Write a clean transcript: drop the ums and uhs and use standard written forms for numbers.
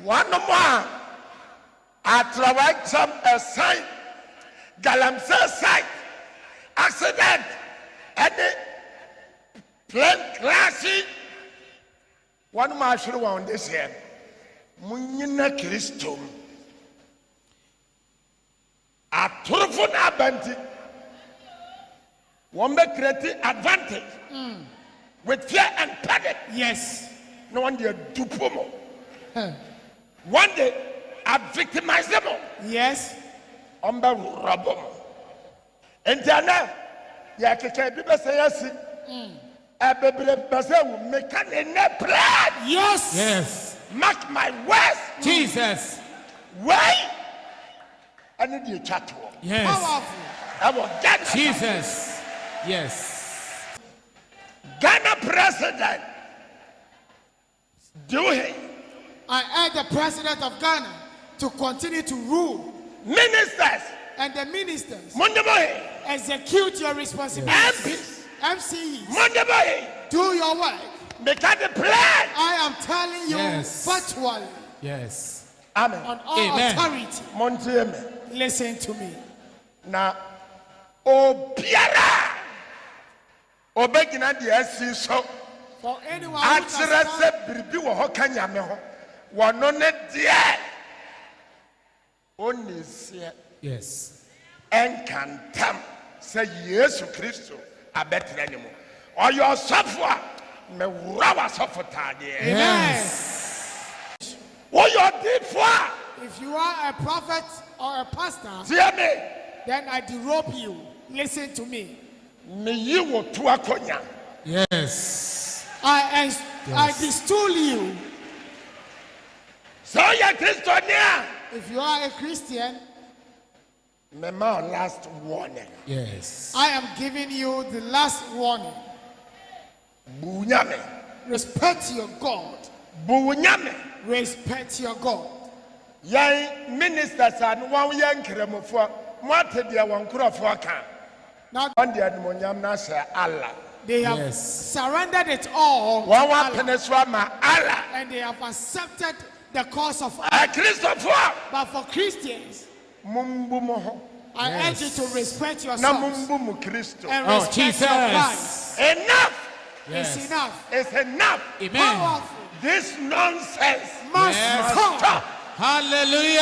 One more. Atrawak a sign. Galamsey site. Accident. Any plane crashing. One more should want this here. Munina Christum. A turfun abanti. One may create advantage with fear and panic. Yes. No one day do pomo. One day I victimize them. Yes. Omba rubber. And Jana, ya keke bibe say yes. Abebre base make an plan. Yes. Yes. Mark my words. Jesus. Why? I need you chat to. Yes. Powerful. I will get Jesus. Yes. Ghana president. Do he? I urge the president of Ghana to continue to rule. Ministers. And the ministers Mondaboy. execute your responsibilities. MPs. MCEs. Mondaboy. Do your work. Because the plan. I am telling you Yes. virtually Yes. Amen. on all Amen. authority. Montieme. Listen to me. Na obiara obegina de asi so For anyone who akyerɛ does sɛ biribi wɔ hɔ ka nyame ho wɔno ne deɛ onisie Yes. ɛnkantam sɛ yesu kristo abɛtena ne mu ɔyɛ ɔsɔfo a mɛwura w'asɔfo taadeɛ Yes. woyɛ ɔdiifo a if you are a prophet or a pastor, tie me then I derobe you. Listen to me. meyi wo to akɔnya Yes. I destool you. sɛ ɔyɛ kristoni a If you are a Christian, mɛma wo last warning Yes. I am giving you the last warning. bu nyame Respect your God. bu nyame Respect your God. yɛn ministers a no wɔn yɛ nkramofoɔ mo ate deɛ wɔn nkurɔfoɔ ka Now wɔn deɛ animonyam no ahyɛ Allah they have Yes. surrendered it all to wɔn Allah, apene so ama Allah and they have accepted the cause of Allah. akristofoɔ But for Christians, mumbu mo ho I Yes. urge you to respect na yourselves mumbu mu Kristo and Oh, respect Jesus. your Christ. enough Yes. It's enough. is enough Amen. Powerful. this nonsense Must Yes. stop. stop Hallelujah.